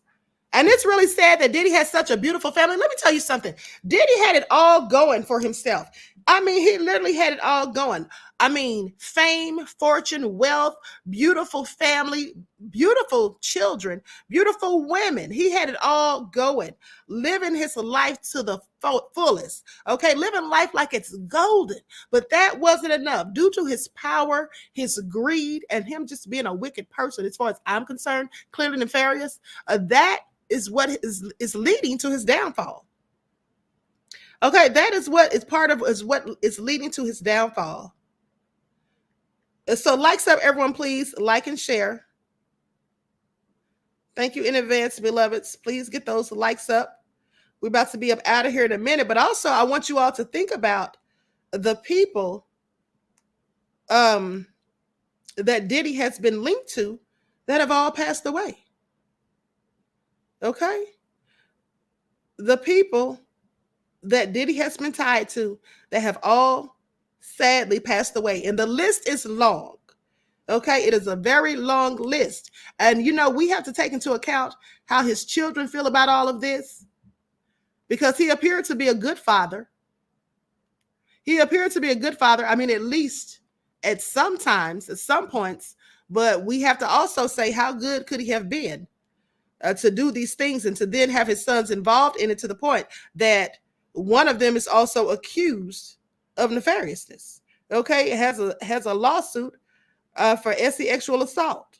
And it's really sad that Diddy has such a beautiful family. Let me tell you something. Diddy had it all going for himself. I mean, he literally had it all going. I mean, fame, fortune, wealth, beautiful family, beautiful children, beautiful women. He had it all going, living his life to the fullest. Okay, living life like it's golden. But that wasn't enough due to his power, his greed, and him just being a wicked person. As far as I'm concerned, clearly nefarious. That is what is leading to his downfall. Okay, that is what is leading to his downfall. So likes up, everyone, please like and share. Thank you in advance, beloveds. Please get those likes up. We're about to be up out of here in a minute, but also I want you all to think about the people that Diddy has been linked to that have all passed away. Okay? The people that Diddy has been tied to that have all sadly passed away. And the list is long. Okay, it is a very long list. And, you know, we have to take into account how his children feel about all of this, because he appeared to be a good father. He appeared to be a good father. I mean, at least at some times, at some points, but we have to also say, how good could he have been to do these things and to then have his sons involved in it, to the point that one of them is also accused of nefariousness. Okay, it has a lawsuit for sexual assault.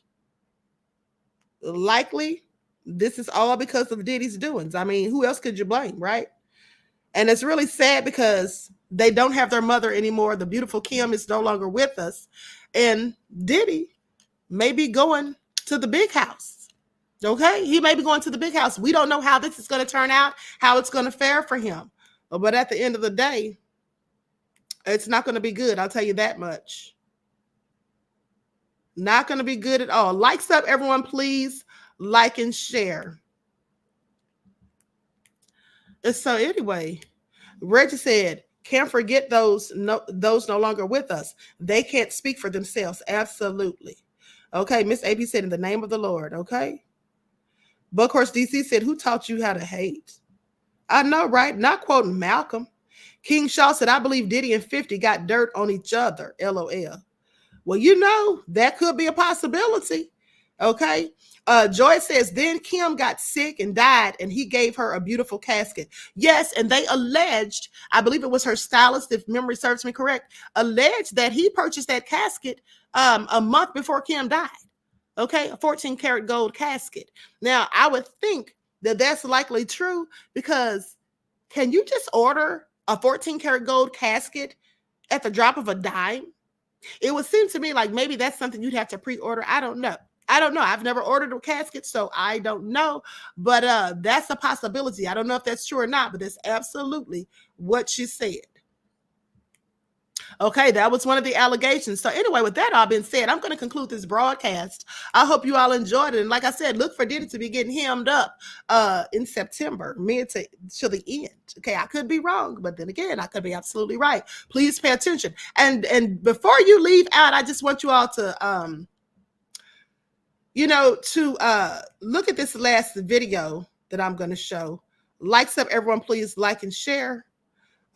Likely, this is all because of Diddy's doings. I mean, who else could you blame, right? And it's really sad because they don't have their mother anymore. The beautiful Kim is no longer with us. And Diddy may be going to the big house. Okay? He may be going to the big house. We don't know how this is going to turn out, how it's going to fare for him. But at the end of the day, it's not going to be good. I'll tell you that much. Not going to be good at all. Likes up, everyone, please. Like and share. And so anyway, Reggie said, can't forget those no longer with us. They can't speak for themselves. Absolutely. Okay, Miss AP said, in the name of the Lord. Okay. Buckhorse DC said, who taught you how to hate? I know, right? Not quoting Malcolm. King Shaw said, I believe Diddy and 50 got dirt on each other. LOL. Well, you know, that could be a possibility. Okay. Joy says, then Kim got sick and died, and he gave her a beautiful casket. Yes, and they alleged, I believe it was her stylist, if memory serves me correct, alleged that he purchased that casket a month before Kim died. Okay, a 14 karat gold casket. Now, I would think that that's likely true, because can you just order a 14 karat gold casket at the drop of a dime? It would seem to me like maybe that's something you'd have to pre-order. I don't know. I've never ordered a casket, so I don't know. But that's a possibility. I don't know if that's true or not, but that's absolutely what she said. Okay, that was one of the allegations. So anyway, with that all being said, I'm going to conclude this broadcast. I hope you all enjoyed it. And like I said, look for Diddy to be getting hemmed up in September, mid to the end. Okay, I could be wrong, but then again, I could be absolutely right. Please pay attention. And before you leave out, I just want you all to look at this last video that I'm going to show. Likes up, everyone, please like and share.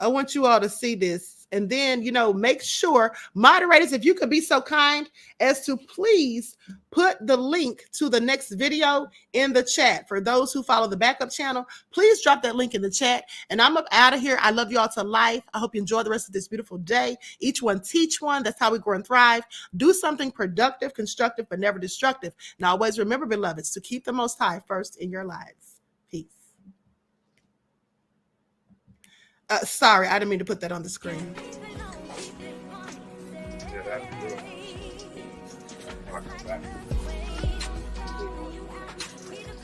I want you all to see this. And then, make sure, moderators, if you could be so kind as to please put the link to the next video in the chat. For those who follow the backup channel, please drop that link in the chat. And I'm up out of here. I love you all to life. I hope you enjoy the rest of this beautiful day. Each one teach one. That's how we grow and thrive. Do something productive, constructive, but never destructive. And always remember, beloveds, to keep the Most High first in your lives. Peace. Sorry, I didn't mean to put that on the screen. Yeah, that's good.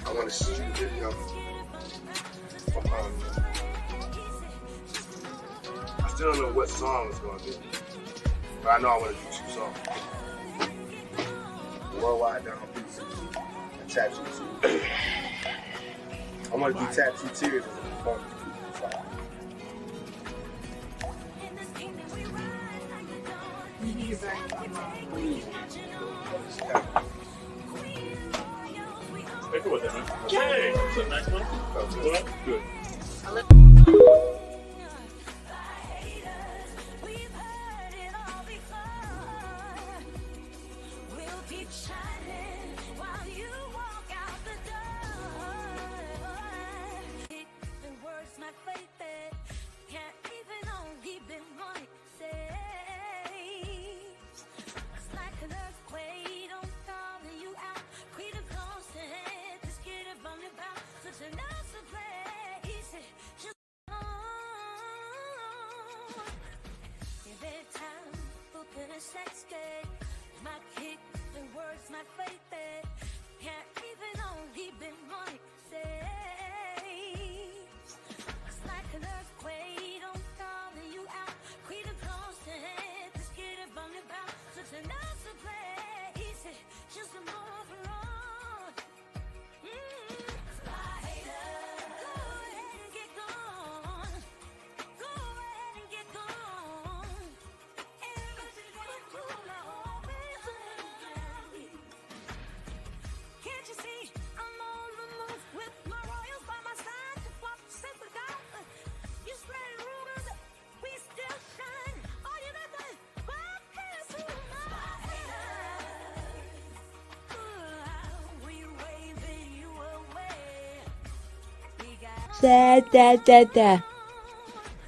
I want to shoot a video. I still don't know what song it's going to be, but I know I want to do 2 songs. Worldwide Down Peace and Tattoo Tears. I want to do Tattoo Tears as a performance. Okay, what's the next one? Good.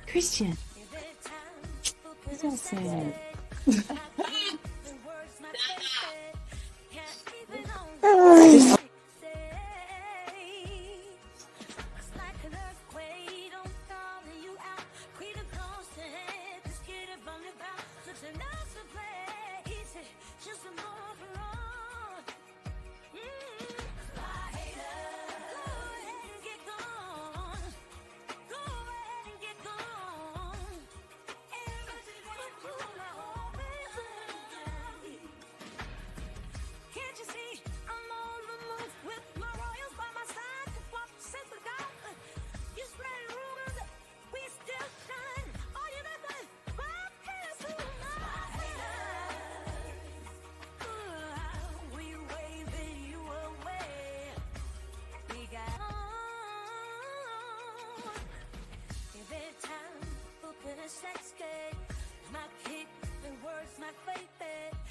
Christian. What's that saying? Sex game, my kick, the words, my faith.